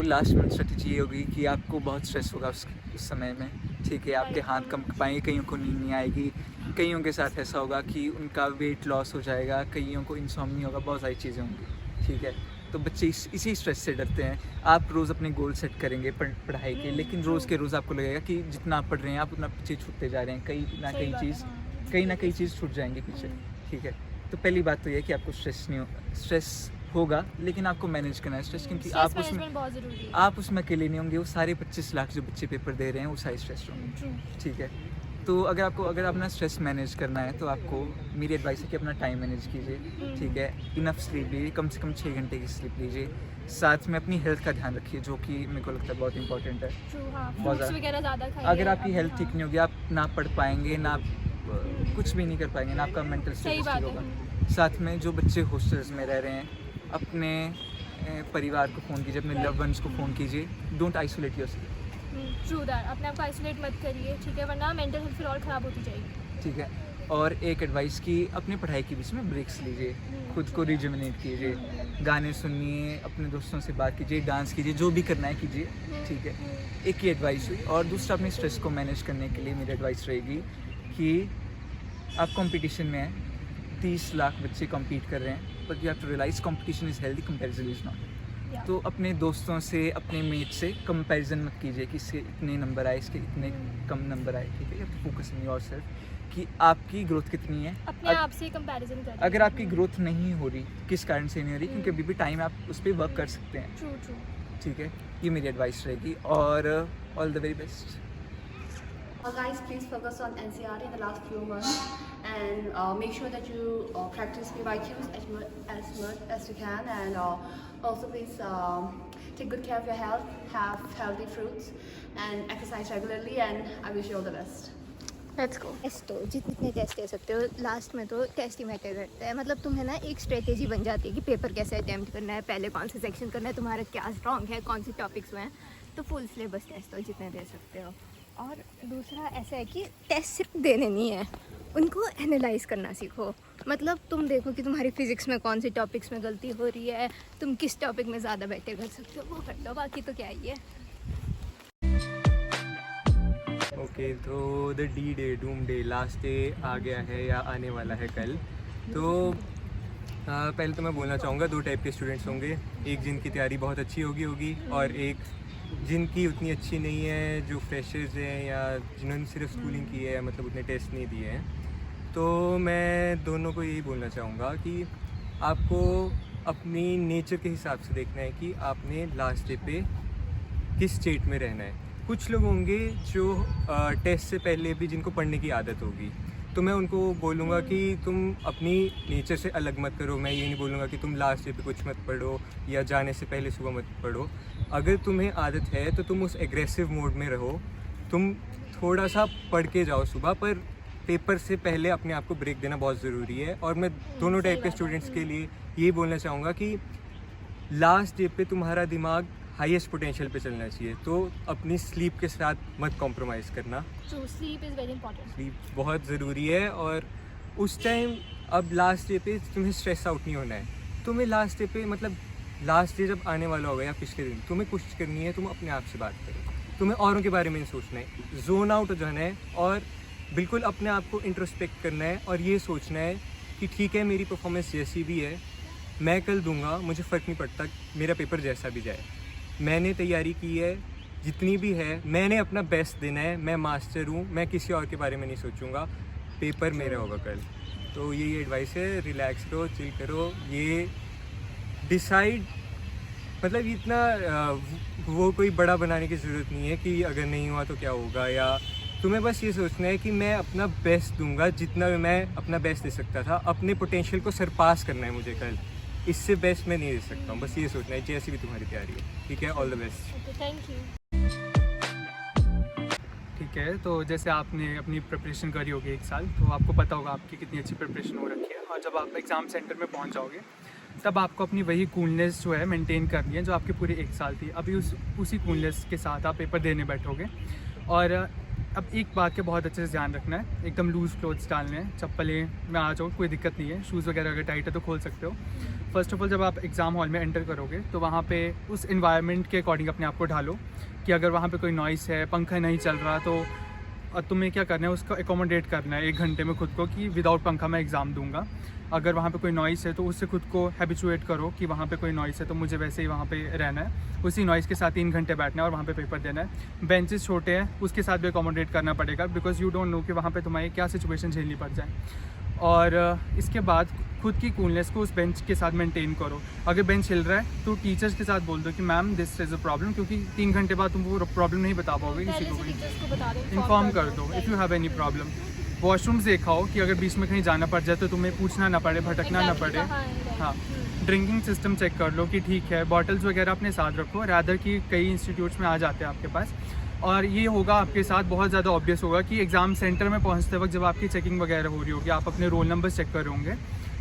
Last minute strategy ये होगी कि आपको बहुत स्ट्रेस होगा उस समय में, ठीक है। आपके हाथ कम पाएंगे, कईयों को नींद नहीं आएगी, कईयों के साथ ऐसा होगा कि उनका वेट लॉस हो जाएगा, कईयों को इंसोम्निया होगा, बहुत सारी चीज़ें होंगी, ठीक है। तो बच्चे इसी स्ट्रेस से डरते हैं। आप रोज़ अपने गोल सेट करेंगे पढ़ाई के, लेकिन रोज़ के रोज़ आपको लगेगा कि जितना आप पढ़ रहे हैं आप उतना पीछे छूटते जा रहे हैं, कहीं ना कहीं चीज़ छूट जाएंगी पीछे, ठीक है। तो पहली बात तो ये है कि आपको स्ट्रेस होगा, लेकिन आपको मैनेज करना है स्ट्रेस, क्योंकि आप उसमें अकेले नहीं होंगे। वो सारे 25 लाख जो बच्चे पेपर दे रहे हैं वो सारे स्ट्रेस होंगे, ठीक है। तो अगर अपना स्ट्रेस मैनेज करना है तो आपको मेरी एडवाइस है कि अपना टाइम मैनेज कीजिए, ठीक है। इनफ स्लीप लीजिए, कम से कम 6 घंटे की स्लीप लीजिए। साथ में अपनी हेल्थ का ध्यान रखिए, जो कि मेरे को लगता है बहुत इंपॉर्टेंट है। बहुत ज़्यादा। अगर आपकी हेल्थ ठीक नहीं होगी, आप ना पढ़ पाएंगे, ना आप कुछ भी नहीं कर पाएंगे, ना आपका मेंटल स्टेटस ठीक होगा। साथ में जो बच्चे हॉस्टल्स में रह रहे हैं, अपने परिवार को फ़ोन कीजिए, अपने लव वंस को फ़ोन कीजिए। Don't isolate yourself. True that, अपने आप को आइसोलेट मत करिए, ठीक है, वरना मेंटल हेल्थ फिर और ख़राब होती जाएगी, ठीक है। और एक एडवाइस की अपनी पढ़ाई के बीच में ब्रेक्स लीजिए, खुद को रिजुमिनेट कीजिए, गाने सुनिए, अपने दोस्तों से बात कीजिए, डांस कीजिए, जो भी करना है कीजिए, ठीक है। एक ही एडवाइस हुई। और दूसरा, अपने स्ट्रेस को मैनेज करने के लिए मेरी एडवाइस रहेगी कि आप कंपटीशन में हैं, 30 लाख बच्चे कम्पीट कर रहे हैं, but you have to realize competition is healthy, comparison is not. तो अपने दोस्तों से, अपने मेट से कंपैरिजन मत कीजिए कि इसके इतने नंबर आए, इसके इतने कम नंबर आए, ठीक है। You have to focus on yourself कि आपकी ग्रोथ कितनी है, अपने आप से कंपैरिजन करिए। अगर आपकी ग्रोथ नहीं हो रही, किस कारण से नहीं हो रही, क्योंकि अभी भी टाइम आप उस पर वर्क कर सकते हैं, ट्रू, ठीक है। ये मेरी एडवाइस रहेगी और all the very best. Guys, please focus on NCERT in the last few months and make sure that you practice PYQs as much as you can, and also please take good care of your health, have healthy fruits and exercise regularly, and I wish you all the best. Let's go. Test तो जितने test दे सकते हो, last में तो test ही matter करता है। मतलब तुम्हें ना एक स्ट्रेटेजी बन जाती है कि पेपर कैसे अटैम्प्ट करना है, पहले कौन सा सेक्शन करना है, तुम्हारा क्या स्ट्रॉन्ग है, कौन सी टॉपिक्स में है। तो फुल सिलेबस टेस्ट तो जितने दे सकते हो। और दूसरा ऐसा है कि टेस्ट सिर्फ देने नहीं है, उनको एनालाइज करना सीखो। मतलब तुम देखो कि तुम्हारी फिज़िक्स में कौन सी टॉपिक्स में गलती हो रही है, तुम किस टॉपिक में ज़्यादा बेटर कर सकते हो, वो कर लो, बाकी तो क्या ही है। ओके, तो the doom day last day आ गया है या आने वाला है कल। तो पहले तो मैं बोलना चाहूँगा, 2 टाइप के स्टूडेंट्स होंगे, एक जिनकी तैयारी बहुत अच्छी होगी और एक जिनकी उतनी अच्छी नहीं है, जो फ्रेशर्स हैं या जिन्होंने सिर्फ स्कूलिंग की है, मतलब उतने टेस्ट नहीं दिए हैं। तो मैं दोनों को यही बोलना चाहूँगा कि आपको अपनी नेचर के हिसाब से देखना है कि आपने लास्ट डे पे किस स्टेट में रहना है। कुछ लोग होंगे जो टेस्ट से पहले भी जिनको पढ़ने की आदत होगी, तो मैं उनको बोलूँगा कि तुम अपनी नेचर से अलग मत करो। मैं ये नहीं बोलूँगा कि तुम लास्ट डे पे कुछ मत पढ़ो या जाने से पहले सुबह मत पढ़ो। अगर तुम्हें आदत है तो तुम उस एग्रेसिव मोड में रहो, तुम थोड़ा सा पढ़ के जाओ सुबह, पर पेपर से पहले अपने आप को ब्रेक देना बहुत ज़रूरी है। और मैं दोनों टाइप के स्टूडेंट्स के लिए ये बोलना चाहूँगा कि लास्ट डे पे तुम्हारा दिमाग हाईएस्ट पोटेंशियल पे चलना चाहिए, तो अपनी स्लीप के साथ मत कॉम्प्रोमाइज़ करना। Sleep is very important, sleep बहुत ज़रूरी है। और उस टाइम अब लास्ट डे पे तुम्हें स्ट्रेस आउट नहीं होना है। तुम्हें लास्ट डे पे, मतलब लास्ट डे जब आने वाला होगा या पिछले दिन, तुम्हें कोशिश करनी है तुम अपने आप से बात करो, तुम्हें औरों के बारे में नहीं सोचना है, जोन आउट हो जाना है और बिल्कुल अपने आप को इंट्रोस्पेक्ट करना है और ये सोचना है कि ठीक है, मेरी परफॉर्मेंस जैसी भी है मैं कल दूंगा, मुझे फ़र्क नहीं पड़ता मेरा पेपर जैसा भी जाए। मैंने तैयारी की है जितनी भी है, मैंने अपना बेस्ट देना है, मैं मास्टर हूँ, मैं किसी और के बारे में नहीं सोचूंगा, पेपर मेरा होगा कल। तो यही एडवाइस है, रिलैक्स करो, चिल करो। ये डिसाइड, मतलब इतना वो कोई बड़ा बनाने की ज़रूरत नहीं है कि अगर नहीं हुआ तो क्या होगा, या तुम्हें बस ये सोचना है कि मैं अपना बेस्ट दूंगा, जितना मैं अपना बेस्ट दे सकता था, अपने पोटेंशियल को सरपास करना है मुझे कल, इससे बेस्ट मैं नहीं दे सकता हूँ। बस ये सोचना है, जैसी भी तुम्हारी तैयारी है, ठीक है। All the best. Thank you. ठीक है, तो जैसे आपने अपनी प्रिपरेशन करी होगी 1 साल, तो आपको पता होगा आपकी कितनी अच्छी प्रिपरेशन हो रखी है, और जब आप एग्ज़ाम सेंटर में पहुंच जाओगे तब आपको अपनी वही कूलनेस जो है मेंटेन करनी है जो आपकी पूरी 1 साल थी। अभी उसी कूलनेस के साथ आप पेपर देने बैठोगे, और अब एक बात का बहुत अच्छे से ध्यान रखना है, एकदम लूज़ क्लोथ्स डालने हैं, चप्पलें में आ जाओ कोई दिक्कत नहीं है, शूज़ वगैरह अगर टाइट है तो खोल सकते हो। फर्स्ट ऑफ ऑल जब आप एग्ज़ाम हॉल में एंटर करोगे तो वहाँ पे उस इन्वायरमेंट के अकॉर्डिंग अपने आप को ढालो कि अगर वहाँ पे कोई नॉइस है, पंखा नहीं चल रहा, तो तुम्हें क्या करना है, उसको एकोमोडेट करना है 1 घंटे में खुद को कि विदाउट पंखा मैं एग्ज़ाम दूंगा। अगर वहाँ पे कोई नॉइस है तो उससे खुद को हैबिचुएट करो कि वहाँ पे कोई नॉइस है तो मुझे वैसे ही वहाँ पे रहना है, उसी नॉइस के साथ 3 घंटे बैठना है और वहाँ पे पेपर देना है। बेंचेस छोटे हैं उसके साथ भी एकोमोडेट करना पड़ेगा, बिकॉज यू डोंट नो कि वहाँ पे तुम्हारी क्या सिचुएशन झेलनी पड़ जाए। और इसके बाद खुद की कूलनेस को उस बेंच के साथ मेंटेन करो। अगर बेंच हिल रहा है तो टीचर्स के साथ बोल दो कि ma'am this is a problem, क्योंकि 3 घंटे बाद तुम वो प्रॉब्लम नहीं बता पाओगे किसी को भी, टीचर्स को बता दो, इन्फॉर्म कर दो if you have any problem. Washrooms देखा हो कि अगर बीच में कहीं जाना पड़ जाए तो तुम्हें पूछना ना पड़े, भटकना ना पड़े। हाँ, ड्रिंकिंग सिस्टम चेक कर लो कि ठीक है, बॉटल्स वगैरह अपने साथ रखो, रैदर कि कई इंस्टीट्यूट्स में आ जाते हैं आपके पास। और ये होगा आपके साथ बहुत ज़्यादा ऑब्वियस होगा कि एग्ज़ाम सेंटर में पहुंचते वक्त जब आपकी चेकिंग वगैरह हो रही होगी, आप अपने रोल नंबर चेक कर रहे होंगे,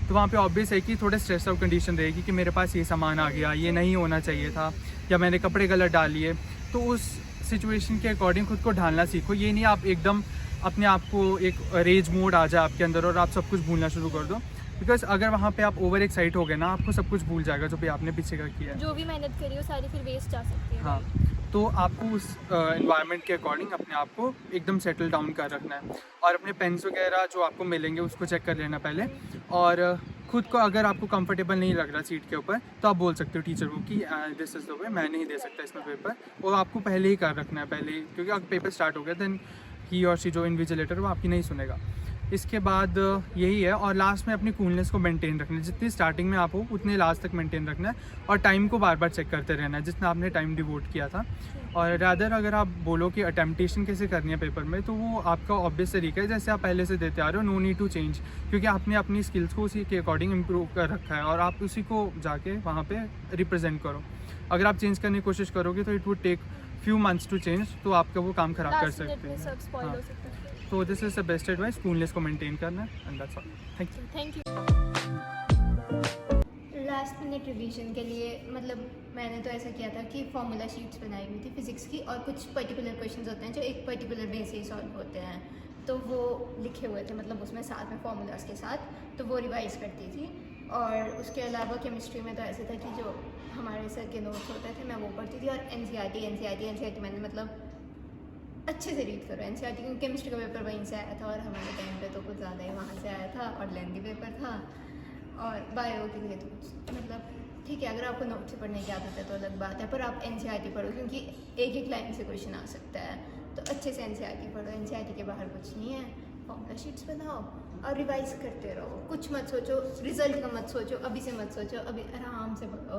तो वहाँ पे ऑब्वियस है कि थोड़े स्ट्रेस आउट कंडीशन रहेगी कि मेरे पास ये सामान आ गया, ये नहीं होना चाहिए था, या मैंने कपड़े गलत डाल लिए। तो उस सिचुएशन के अकॉर्डिंग खुद को ढालना सीखो। ये नहीं आप एकदम अपने आप को एक रेज मोड आ जाए आपके अंदर और आप सब कुछ भूलना शुरू कर दो, बिकॉज अगर वहाँ पे आप ओवर एक्साइट हो गए ना, आपको सब कुछ भूल जाएगा जो भी आपने पीछे का किया है। जो भी मेहनत करी हो सारी फिर वेस्ट जा सकती है। हाँ, तो आपको उस इन्वायरमेंट के अकॉर्डिंग अपने आप को एकदम सेटल डाउन कर रखना है, और अपने पेन्स वगैरह जो आपको मिलेंगे उसको चेक कर लेना पहले। और खुद को अगर आपको कंफर्टेबल नहीं लग रहा सीट के ऊपर तो आप बोल सकते हो टीचर को कि दिस इज़ द वे, मैं नहीं दे सकता इसमें पेपर, और आपको पहले ही कर रखना है पहले ही, क्योंकि अगर पेपर स्टार्ट हो गया देन ही और सी जो इन्विजिलेटर वो आपकी नहीं सुनेगा। इसके बाद यही है, और लास्ट में अपनी कूलनेस को मेंटेन रखना है, जितनी स्टार्टिंग में आप हो उतने लास्ट तक मेंटेन रखना है, और टाइम को बार बार चेक करते रहना है जितना आपने टाइम डिवोट किया था। और रादर अगर आप बोलो कि अटेम्पटेशन कैसे करनी है पेपर में, तो वो आपका ऑब्वियस तरीका है जैसे आप पहले से देते आ रहे हो, नो नीड टू चेंज, क्योंकि आपने अपनी स्किल्स को उसी के अकॉर्डिंग इम्प्रूव कर रखा है और आप उसी को जाके वहाँ पे रिप्रेजेंट करो। अगर आप चेंज करने की कोशिश करोगे तो it would take few months to change, तो आपका वो काम ख़राब कर सकते हैं। सब स्पॉइल हाँ। हो सकता है। तो this is the best advice, coolness को मेंटेन करना, and that's all. Thank you. Thank you. Last minute revision के लिए मतलब मैंने तो ऐसा किया था कि फॉर्मूला शीट्स बनाई हुई थी फिज़िक्स की, और कुछ पर्टिकुलर क्वेश्चंस होते हैं जो एक पर्टिकुलर वे से ही सॉल्व होते हैं, तो वो लिखे हुए थे मतलब उसमें साथ में फॉर्मूलाज के साथ, तो वो रिवाइज करती थी। और उसके अलावा केमिस्ट्री में तो ऐसे था कि जो हमारे सर के नोट्स होते थे मैं वो पढ़ती थी, और एनसीईआरटी मैंने मतलब अच्छे से रीड करो एनसीईआरटी, क्योंकि केमिस्ट्री का पेपर वहीं से आया था और हमारे टाइम पे तो कुछ ज़्यादा ही वहाँ से आया था और लेंथी पेपर था। और बायो के लिए तो कुछ मतलब ठीक है, अगर आपको नोट से पढ़ने की आदत है तो अलग बात है, पर आप एनसीईआरटी पढ़ो क्योंकि एक एक लाइन से क्वेश्चन आ सकता है, तो अच्छे से एनसीईआरटी पढ़ो। एनसीईआरटी के बाहर कुछ नहीं है, फॉर्मूला शीट्स बनाओ और रिवाइज करते रहो, कुछ मत सोचो, रिजल्ट का मत सोचो, अभी से मत सोचो, अभी आराम से पढ़ो,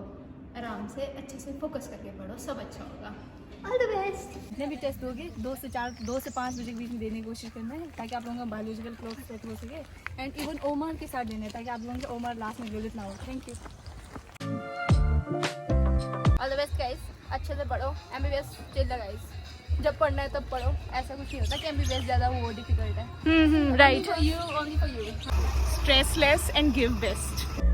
आराम से अच्छे से फोकस करके पढ़ो, सब अच्छा होगा। All the best. जितने भी टेस्ट दोगे 2 से 5 बजे के बीच में देने की कोशिश करना है, ताकि आप लोगों का बायोलॉजिकल क्लॉक सेट हो सके, एंड इवन ओमर के साथ देना है ताकि आप लोगों के ओमर लास्ट में गलत ना हो। Thank you. All the best guys, अच्छे से पढ़ो, एमबीबीएस चिल गाइस, जब पढ़ना है तब पढ़ो, ऐसा कुछ नहीं होता कि एमबीबीएस ज़्यादा वो डिफिकल्ट है। Right. Only for you, only for you. Stressless and give best.